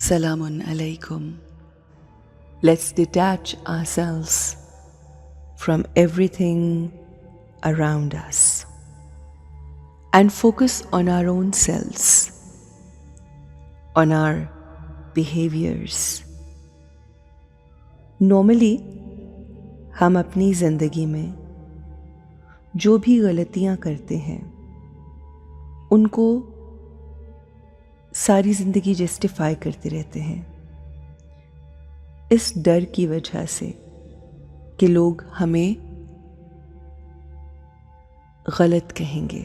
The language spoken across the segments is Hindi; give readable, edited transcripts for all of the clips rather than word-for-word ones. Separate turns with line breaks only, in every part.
Salamun alaikum. Let's detach ourselves from everything around us and focus on our own selves, on our behaviors. Normally, हम अपनी ज़िंदगी में जो भी गलतियाँ करते हैं उनको सारी ज़िंदगी जस्टिफाई करते रहते हैं इस डर की वजह से कि लोग हमें गलत कहेंगे।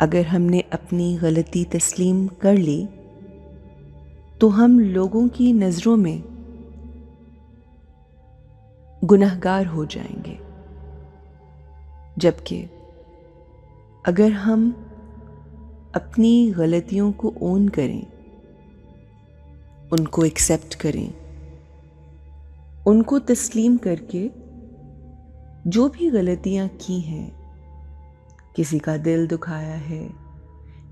अगर हमने अपनी गलती तस्लीम कर ली तो हम लोगों की नज़रों में गुनहगार हो जाएंगे, जबकि अगर हम अपनी गलतियों को ओन करें, उनको एक्सेप्ट करें, उनको तस्लीम करके जो भी गलतियां की हैं, किसी का दिल दुखाया है,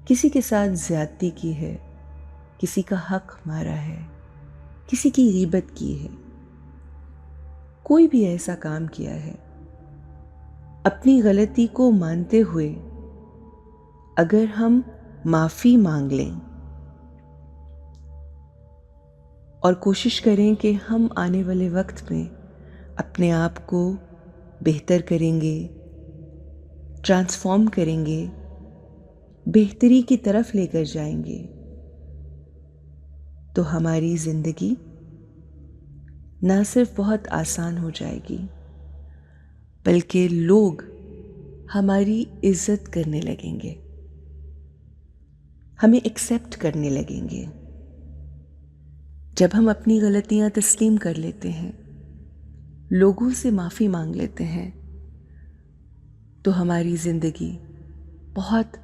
किसी के साथ ज़्यादती की है, किसी का हक मारा है, किसी की गीबत की है, कोई भी ऐसा काम किया है, अपनी गलती को मानते हुए अगर हम माफ़ी मांग लें और कोशिश करें कि हम आने वाले वक्त में अपने आप को बेहतर करेंगे, ट्रांसफॉर्म करेंगे, बेहतरी की तरफ लेकर जाएंगे, तो हमारी ज़िंदगी ना सिर्फ बहुत आसान हो जाएगी बल्कि लोग हमारी इज्जत करने लगेंगे, हमें एक्सेप्ट करने लगेंगे। जब हम अपनी गलतियां तस्लीम कर लेते हैं, लोगों से माफ़ी मांग लेते हैं, तो हमारी ज़िंदगी बहुत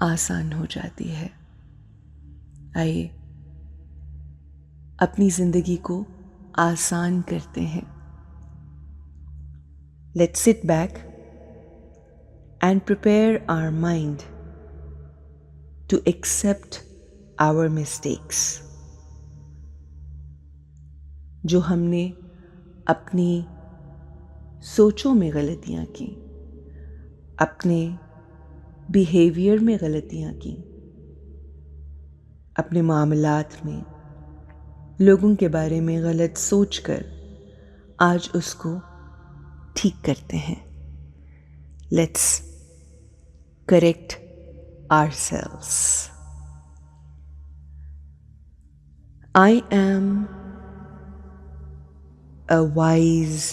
आसान हो जाती है। आइए अपनी ज़िंदगी को आसान करते हैं। Let's sit back and prepare our mind to accept our mistakes. जो हमने अपनी सोचों में गलतियां की, अपने बिहेवियर में गलतियां की, अपने मामलात में लोगों के बारे में गलत सोचकर आज उसको ठीक करते हैं। Let's correct ourselves. I am a wise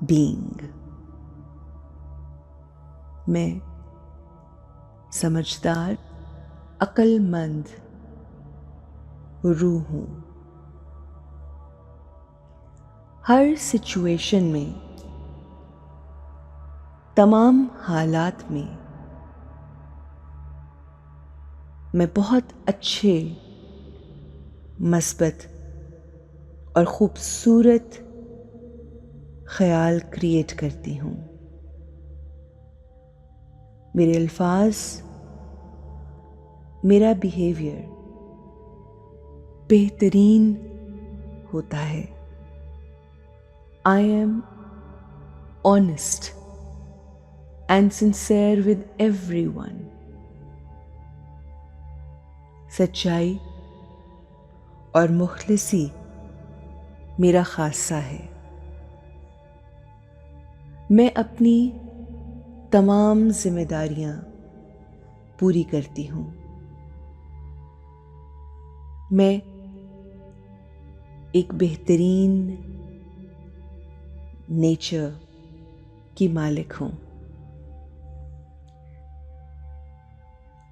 being. मैं समझदार, अक्लमंद रूह हूँ। हर सिचुएशन में, तमाम हालात में मैं बहुत अच्छे, मस्बत और खूबसूरत ख्याल क्रिएट करती हूँ। मेरे अल्फाज, मेरा बिहेवियर बेहतरीन होता है। I am honest and sincere with everyone. सच्चाई और मुखलिसी मेरा खासा है। मैं अपनी तमाम जिम्मेदारियां पूरी करती हूँ। मैं एक बेहतरीन नेचर की मालिक हूँ।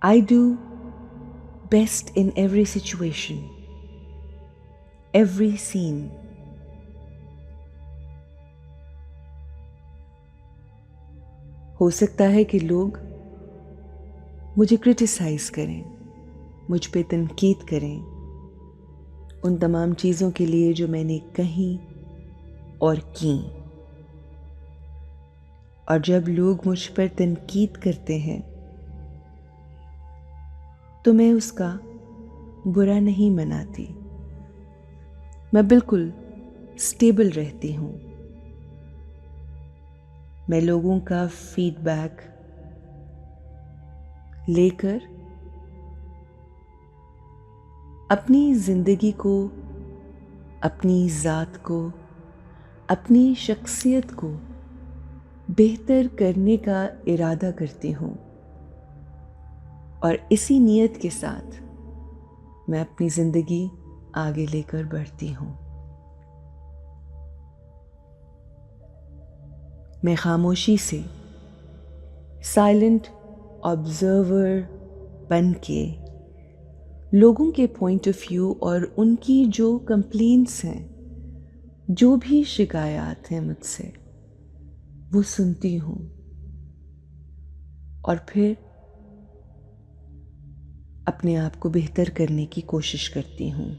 I do best in every situation, every scene. हो सकता है कि लोग मुझे क्रिटिसाइज करें, मुझ पे तनकीद करें उन तमाम चीज़ों के लिए जो मैंने कही और की। और जब लोग मुझ पर तनकीद करते हैं तो मैं उसका बुरा नहीं मनाती। मैं बिल्कुल स्टेबल रहती हूँ। मैं लोगों का फीडबैक लेकर अपनी जिंदगी को, अपनी ज़ात को, अपनी शख्सियत को बेहतर करने का इरादा करती हूँ और इसी नीयत के साथ मैं अपनी ज़िंदगी आगे लेकर बढ़ती हूँ। मैं खामोशी से साइलेंट ऑब्जर्वर बन के लोगों के पॉइंट ऑफ व्यू और उनकी जो कंप्लेंट्स हैं, जो भी शिकायत हैं मुझसे, वो सुनती हूँ और फिर अपने आप को बेहतर करने की कोशिश करती हूँ।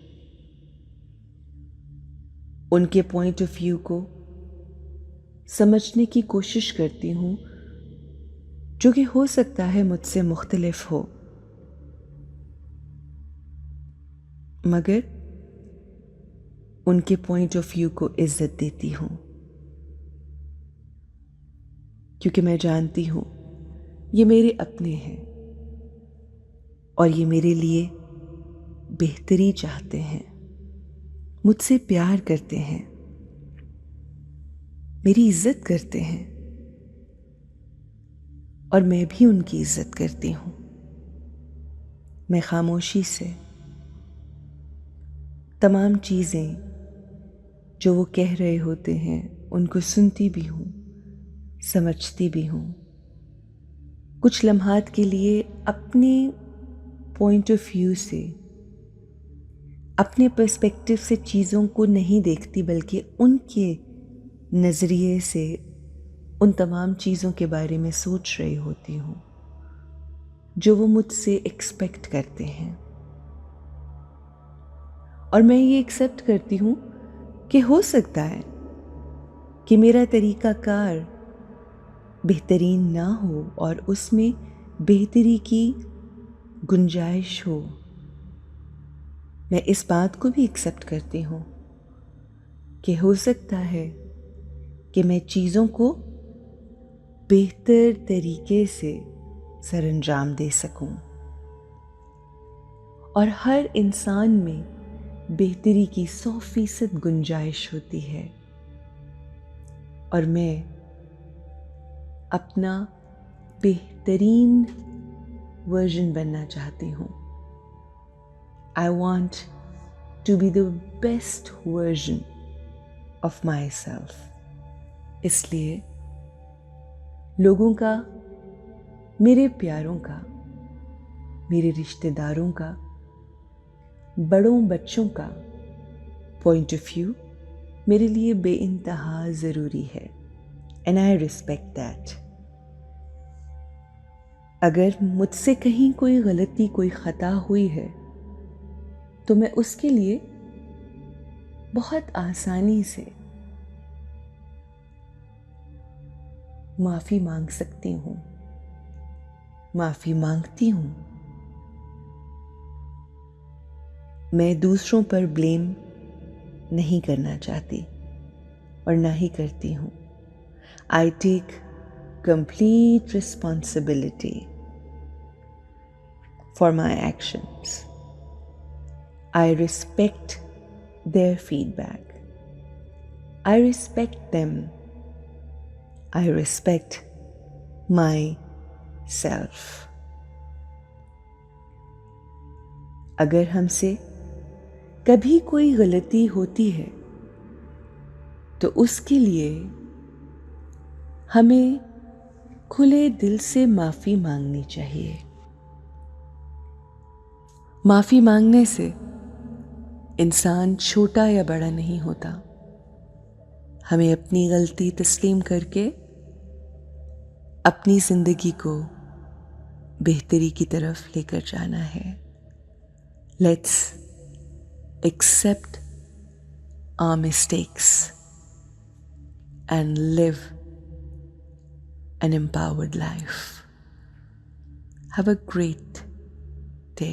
उनके पॉइंट ऑफ व्यू को समझने की कोशिश करती हूँ, जो कि हो सकता है मुझसे मुख्तलिफ हो, मगर उनके पॉइंट ऑफ व्यू को इज्जत देती हूँ, क्योंकि मैं जानती हूँ ये मेरे अपने हैं और ये मेरे लिए बेहतरी चाहते हैं, मुझसे प्यार करते हैं, मेरी इज्जत करते हैं और मैं भी उनकी इज्जत करती हूँ। मैं खामोशी से तमाम चीज़ें जो वो कह रहे होते हैं उनको सुनती भी हूँ, समझती भी हूँ। कुछ लम्हात के लिए अपने पॉइंट ऑफ व्यू से, अपने पर्सपेक्टिव से चीज़ों को नहीं देखती, बल्कि उनके नज़रिए से उन तमाम चीज़ों के बारे में सोच रही होती हूँ जो वो मुझसे एक्सपेक्ट करते हैं। और मैं ये एक्सेप्ट करती हूँ कि हो सकता है कि मेरा तरीक़ाकार बेहतरीन ना हो और उसमें बेहतरी की गुंजाइश हो। मैं इस बात को भी एक्सेप्ट करती हूँ कि हो सकता है कि मैं चीज़ों को बेहतर तरीके से सरअंजाम दे सकूं और हर इंसान में बेहतरी की 100% गुंजाइश होती है और मैं अपना बेहतरीन वर्जन बनना चाहती हूँ। I want to be the best version of myself. इसलिए लोगों का, मेरे प्यारों का, मेरे रिश्तेदारों का, बड़ों बच्चों का पॉइंट ऑफ व्यू मेरे लिए बेइंतहा ज़रूरी है एंड आई रिस्पेक्ट दैट। अगर मुझसे कहीं कोई गलती, कोई ख़ता हुई है तो मैं उसके लिए बहुत आसानी से माफ़ी मांग सकती हूँ, माफ़ी मांगती हूँ। मैं दूसरों पर ब्लेम नहीं करना चाहती और ना ही करती हूँ। I take complete responsibility for my actions. I respect their feedback. I respect them. I respect myself. अगर हमसे कभी कोई गलती होती है तो उसके लिए हमें खुले दिल से माफ़ी मांगनी चाहिए। माफ़ी मांगने से इंसान छोटा या बड़ा नहीं होता। हमें अपनी गलती तस्लीम करके अपनी ज़िंदगी को बेहतरी की तरफ लेकर जाना है। Let's accept our mistakes and live an empowered life. Have a great day.